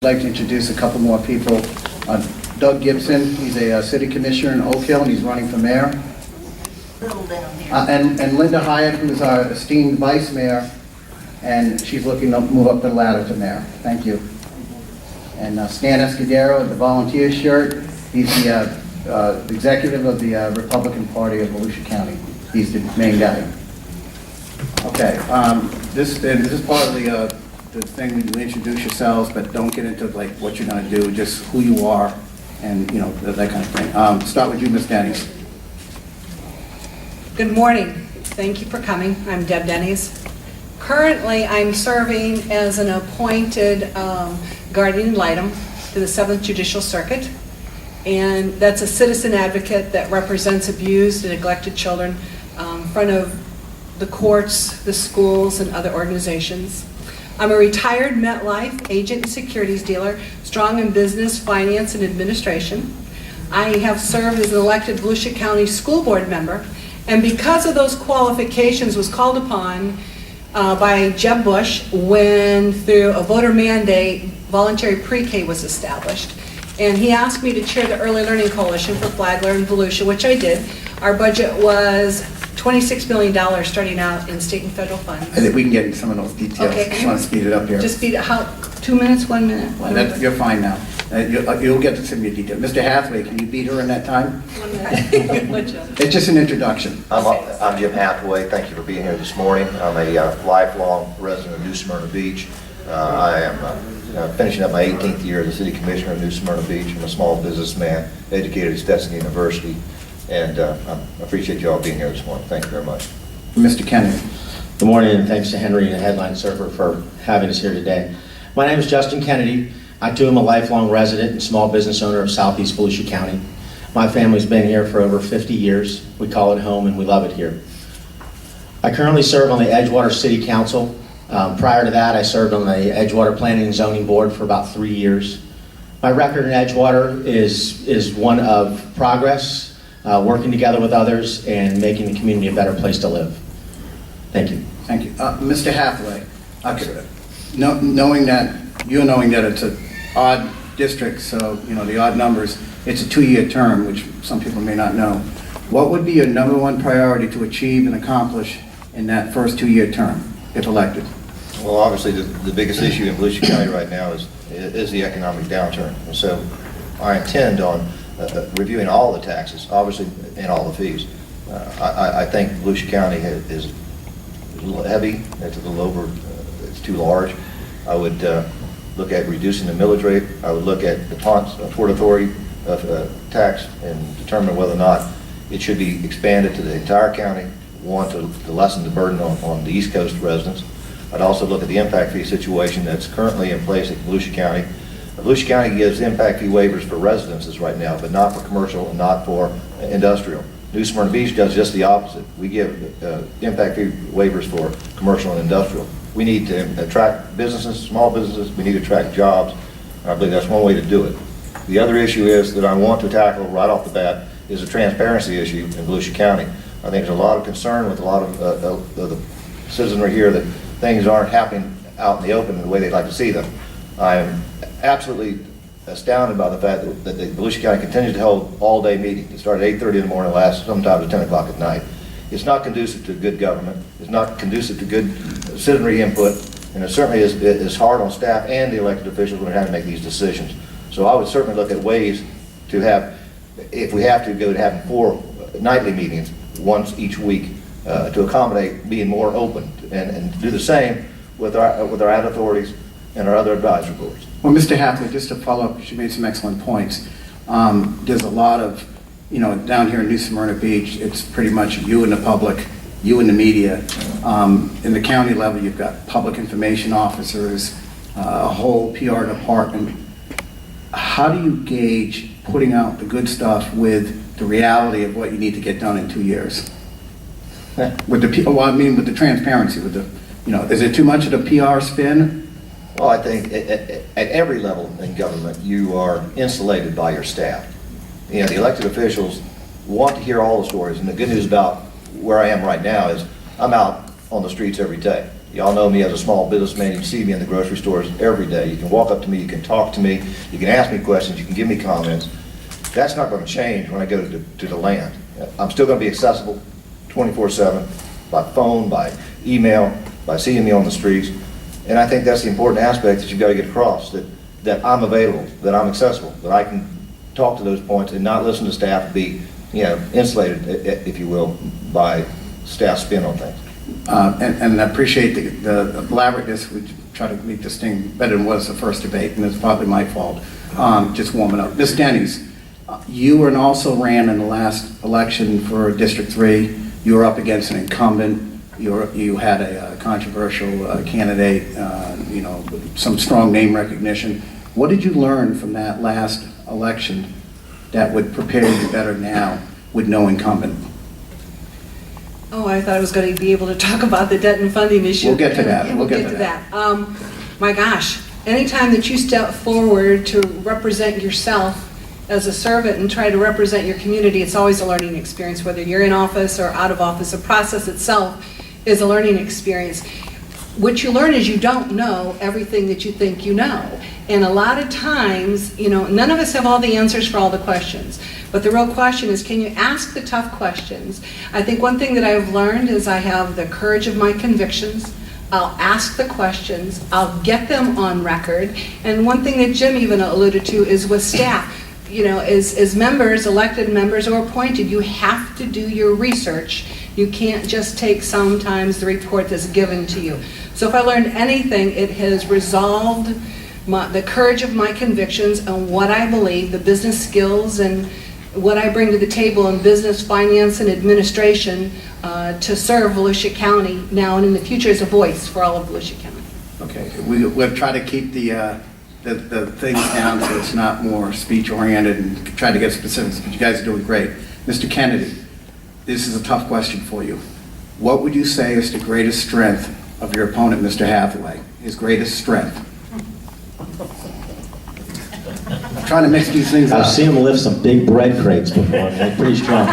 I'd like to introduce a couple more people. Doug Gibson, he's a city commissioner in Oak Hill, and he's running for mayor. Little down here. And Linda Hyatt, who's our esteemed vice mayor, and she's looking to move up the ladder to mayor. Thank you. And Stan Escudero, the volunteer shirt, he's the executive of the Republican Party of Volusia County. He's the main guy. Okay, this is part of the thing when you introduce yourselves, but don't get into like what you're going to do, just who you are, and you know that kind of thing. Start with you, Ms. Denny's. Good morning. Thank you for coming. I'm Deb Denny's. Currently, I'm serving as an appointed guardian ad litem to the 7th Judicial Circuit, and that's a citizen advocate that represents abused and neglected children in front of the courts, the schools, and other organizations. I'm a retired MetLife agent and securities dealer, strong in business, finance, and administration. I have served as an elected Volusia County School Board member, and because of those qualifications was called upon by Jeb Bush when, through a voter mandate, voluntary pre-K was established. And he asked me to chair the Early Learning Coalition for Flagler and Volusia, which I did. Our budget was $26 million starting out in state and federal funds. I think we can get into some of those details. Okay. Just want to speed it up here. Just speed it, how, 2 minutes, 1 minute? You're fine now. You'll get to some of your detail. Mr. Hathaway, can you beat her in that time? 1 minute. It's just an introduction. I'm Jim Hathaway. Thank you for being here this morning. I'm a lifelong resident of New Smyrna Beach. I am finishing up my 18th year as a city commissioner of New Smyrna Beach. I'm a small businessman, educated at Stetson University, and I appreciate you all being here this morning. Thank you very much. Mr. Kennedy. Good morning, and thanks to Henry and the Headline Surfer for having us here today. My name is Justin Kennedy. I too am a lifelong resident and small business owner of Southeast Volusia County. My family's been here for over 50 years. We call it home and we love it here. I currently serve on the Edgewater City Council. Prior to that, I served on the Edgewater Planning and Zoning Board for about 3 years. My record in Edgewater is one of progress, working together with others, and making the community a better place to live. Thank you. Thank you. Mr. Hathaway, knowing that it's an odd district, so you know the odd numbers, it's a 2-year term, which some people may not know. What would be your number one priority to achieve and accomplish in that first 2-year term, if elected? Well, obviously, the biggest issue in Volusia County right now is the economic downturn. And so I intend on reviewing all the taxes, obviously, and all the fees. I think Volusia County is a little heavy. It's a little over, it's too large. I would look at reducing the millage rate. I would look at the Port Authority tax and determine whether or not it should be expanded to the entire county, one, to lessen the burden on the East Coast residents. I'd also look at the impact fee situation that's currently in place at Volusia County. Volusia County gives impact fee waivers for residences right now, but not for commercial and not for industrial. New Smyrna Beach does just the opposite. We give impact fee waivers for commercial and industrial. We need to attract businesses, small businesses. We need to attract jobs. I believe that's one way to do it. The other issue is that I want to tackle right off the bat is a transparency issue in Volusia County. I think there's a lot of concern with a lot of the citizenry here that things aren't happening out in the open the way they'd like to see them. I am absolutely astounded by the fact that the Volusia County continues to hold all-day meetings. It started at 8:30 in the morning, lasts sometimes at 10 o'clock at night. It's not conducive to good government. It's not conducive to good citizenry input, and it certainly is hard on staff and the elected officials when they're having to make these decisions. So I would certainly look at ways to have, if we have to, go to having 4 nightly meetings, once each week, to accommodate being more open, and do the same with our ad authorities and our other advisory boards. Well, Mr. Hathaway, just to follow up, you made some excellent points. There's a lot of, down here in New Smyrna Beach, it's pretty much you and the public, you and the media. In the county level, you've got public information officers, a whole PR department. How do you gauge putting out the good stuff with the reality of what you need to get done in 2 years? With the people, well, I mean, with the transparency, with the, is it too much of the PR spin? Well, I think at every level in government, you are insulated by your staff. The elected officials want to hear all the stories, and the good news about where I am right now is I'm out on the streets every day. Y'all know me as a small businessman. You see me in the grocery stores every day. You can walk up to me, you can talk to me, you can ask me questions, you can give me comments. That's not going to change when I go to the land. I'm still going to be accessible 24/7 by phone, by email, by seeing me on the streets. And I think that's the important aspect that you've got to get across, that I'm available, that I'm accessible, that I can talk to those points and not listen to staff be, insulated, if you will, by staff spin on things. And I appreciate the elaborateness. We try to make this thing better than was the first debate, and it's probably my fault. Just warming up. Ms. Denny's, you also ran in the last election for District 3. You were up against an incumbent. You had a controversial candidate, with some strong name recognition. What did you learn from that last election that would prepare you better now with no incumbent? Oh, I thought I was going to be able to talk about the debt and funding issue. We'll get to that. Yeah, we'll get to that. My gosh, anytime that you step forward to represent yourself as a servant and try to represent your community, it's always a learning experience, whether you're in office or out of office. The process itself is a learning experience. What you learn is you don't know everything that you think you know. And a lot of times, none of us have all the answers for all the questions. But the real question is, can you ask the tough questions? I think one thing that I've learned is I have the courage of my convictions. I'll ask the questions. I'll get them on record. And one thing that Jim even alluded to is with staff. As members, elected members or appointed, you have to do your research. You can't just take sometimes the report that's given to you. So if I learned anything, it has resolved the courage of my convictions and what I believe, the business skills and what I bring to the table in business, finance, and administration to serve Volusia County now and in the future as a voice for all of Volusia County. Okay, we'll try to keep the things down so it's not more speech-oriented and try to get specifics, but you guys are doing great. Mr. Kennedy, this is a tough question for you. What would you say is the greatest strength of your opponent, Mr. Hathaway? His greatest strength? I'm trying to mix these things up. I've seen him lift some big bread crates before. They're pretty strong.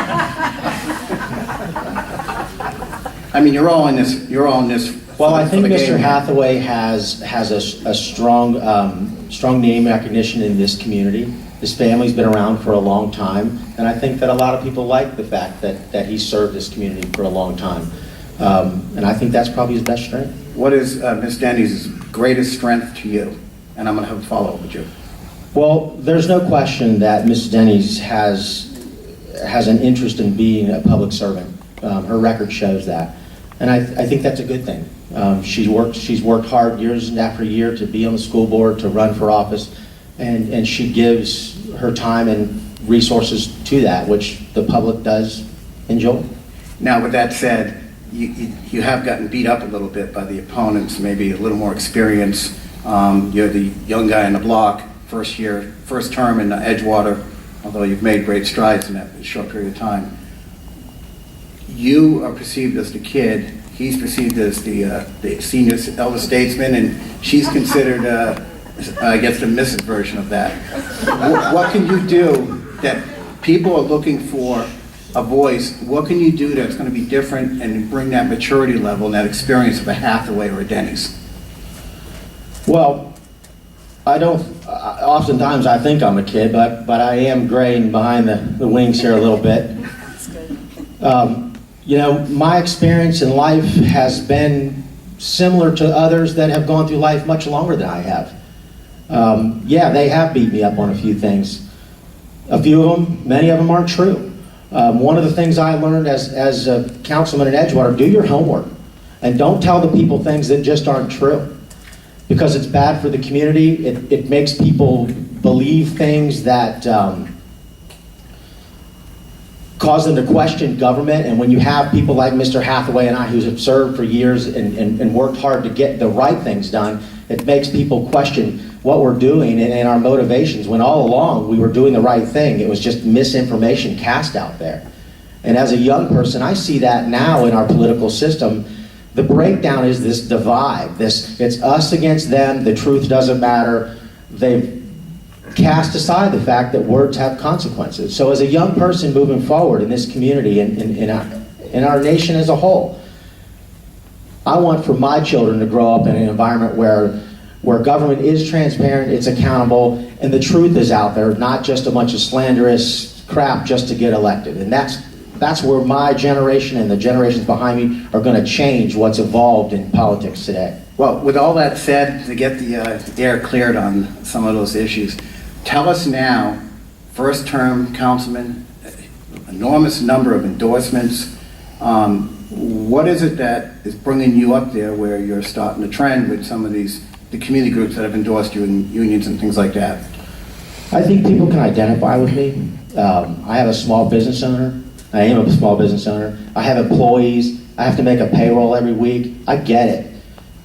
I mean, you're all in this. You're all in this. Well, I think for the Mr. game. Hathaway has a strong name recognition in this community. His family's been around for a long time, and I think that a lot of people like the fact that he served this community for a long time. And I think that's probably his best strength. What is Ms. Denny's greatest strength to you? And I'm going to have a follow-up with you. Well, there's no question that Ms. Denny's has an interest in being a public servant. Her record shows that, and I think that's a good thing. She's worked hard years after year to be on the school board, to run for office, and she gives her time and resources to that, which the public does enjoy. Now, with that said, you have gotten beat up a little bit by the opponents, maybe a little more experience. You're the young guy on the block, first term in Edgewater, although you've made great strides in that short period of time. You are perceived as the kid, he's perceived as the senior elder statesman, and she's considered, I guess, the Mrs. version of that. What can you do that people are looking for a voice? What can you do that's going to be different and bring that maturity level and that experience of a Hathaway or a Denny's? Well, oftentimes I think I'm a kid, but I am graying behind the wings here a little bit. That's good. My experience in life has been similar to others that have gone through life much longer than I have. They have beat me up on a few things. A few of them, many of them aren't true. One of the things I learned as a councilman in Edgewater, do your homework and don't tell the people things that just aren't true, because it's bad for the community. It makes people believe things that cause them to question government. And when you have people like Mr. Hathaway and I, who's have served for years and worked hard to get the right things done, it makes people question what we're doing and our motivations, when all along we were doing the right thing. It was just misinformation cast out there. And as a young person, I see that now in our political system. The breakdown is this divide. It's us against them. The truth doesn't matter. They've cast aside the fact that words have consequences. So as a young person moving forward in this community and in our nation as a whole, I want for my children to grow up in an environment where government is transparent, it's accountable, and the truth is out there, not just a bunch of slanderous crap just to get elected. And that's where my generation and the generations behind me are going to change what's evolved in politics today. Well, with all that said, to get the air cleared on some of those issues, tell us now, first-term councilman, enormous number of endorsements. What is it that is bringing you up there where you're starting to trend with some of the community groups that have endorsed you and unions and things like that? I think people can identify with me. I have a small business owner. I am a small business owner. I have employees. I have to make a payroll every week. I get it.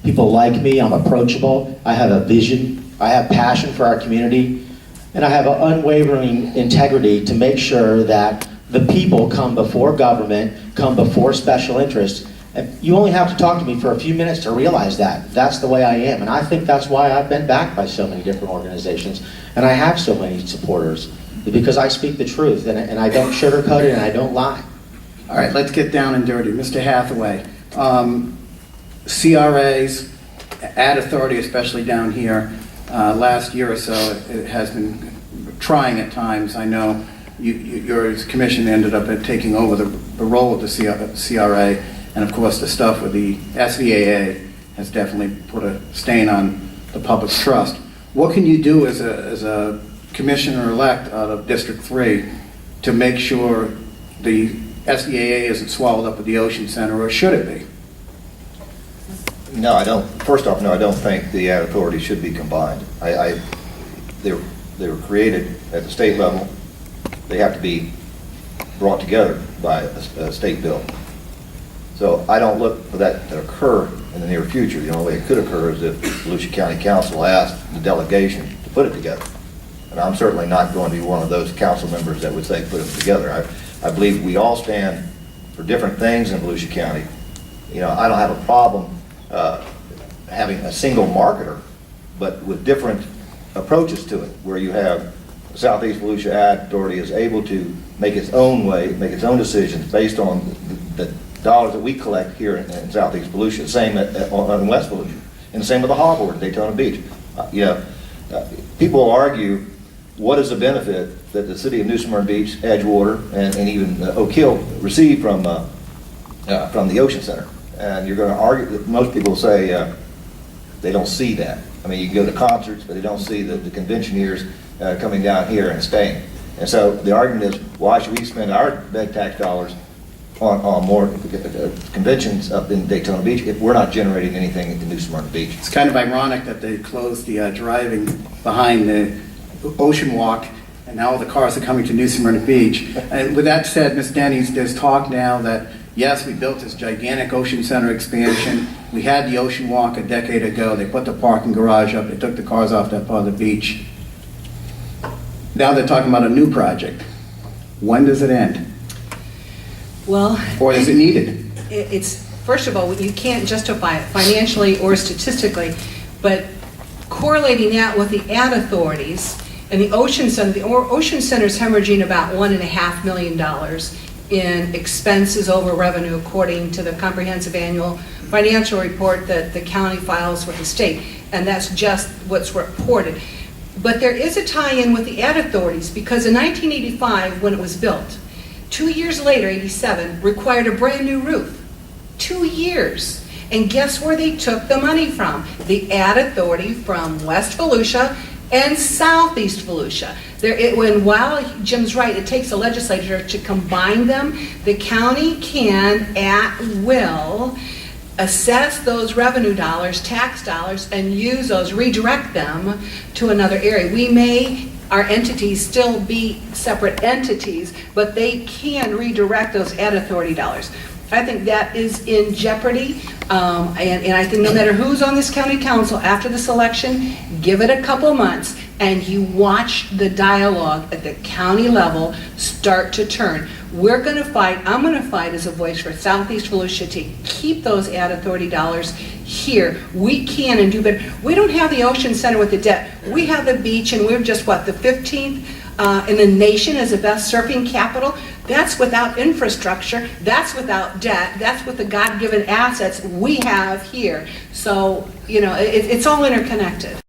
People like me. I'm approachable. I have a vision. I have passion for our community. And I have an unwavering integrity to make sure that the people come before government, come before special interests. And you only have to talk to me for a few minutes to realize that. That's the way I am. And I think that's why I've been backed by so many different organizations. And I have so many supporters. Because I speak the truth, and I don't sugarcoat it, and I don't lie. All right, let's get down and dirty. Mr. Hathaway, CRAs, ad authority, especially down here, last year or so, it has been trying at times. I know your commission ended up taking over the role of the CRA, and of course the stuff with the SVAA has definitely put a stain on the public's trust. What can you do as a commissioner-elect out of District 3 to make sure the SVAA isn't swallowed up with the Ocean Center, or should it be? No, I don't. First off, no, I don't think the ad authority should be combined. They were created at the state level. They have to be brought together by a state bill. So I don't look for that to occur in the near future. The only way it could occur is if Volusia County Council asked the delegation to put it together. And I'm certainly not going to be one of those council members that would say put them together. I believe we all stand for different things in Volusia County. You know, I don't have a problem having a single marketer, but with different approaches to it, where you have the Southeast Volusia Ad Authority is able to make its own way, make its own decisions based on the dollars that we collect here in Southeast Volusia, same in West Volusia, and the same with the harbor at Daytona Beach. People argue, what is the benefit that the city of New Smyrna Beach, Edgewater, and even Oak Hill receive from the Ocean Center? And you're going to argue that most people say they don't see that. I mean, you can go to concerts, but they don't see the conventioneers coming down here and staying. And so the argument is, why should we spend our bed tax dollars on more conventions up in Daytona Beach if we're not generating anything in New Smyrna Beach? It's kind of ironic that they closed the driving behind the Ocean Walk, and now all the cars are coming to New Smyrna Beach. And with that said, Ms. Denny's, there's talk now that, yes, we built this gigantic Ocean Center expansion. We had the Ocean Walk a decade ago. They put the parking garage up. They took the cars off that part of the beach. Now they're talking about a new project. When does it end? Well, Or is it needed? it's, first of all, you can't justify it financially or statistically, but correlating that with the ad authorities and the Ocean Center, the Ocean Center is hemorrhaging about $1.5 million in expenses over revenue according to the comprehensive annual financial report that the county files with the state, and that's just what's reported. But there is a tie-in with the ad authorities, because in 1985, when it was built, 2 years later, 87, required a brand new roof. 2 years. And guess where they took the money from? The ad authority from West Volusia and Southeast Volusia. While Jim's right, it takes a legislature to combine them. The county can, at will, assess those revenue dollars, tax dollars, and use those, redirect them to another area. We may, our entities, still be separate entities, but they can redirect those ad authority dollars. I think that is in jeopardy, and I think no matter who's on this county council after this election, give it a couple months, and you watch the dialogue at the county level start to turn. We're going to fight, I'm going to fight as a voice for Southeast Volusia to keep those ad authority dollars here. We can and do better. We don't have the Ocean Center with the debt. We have the beach, and we're just, what, the 15th in the nation as the best surfing capital. That's without infrastructure, that's without debt, that's with the God-given assets we have here. So, it's all interconnected.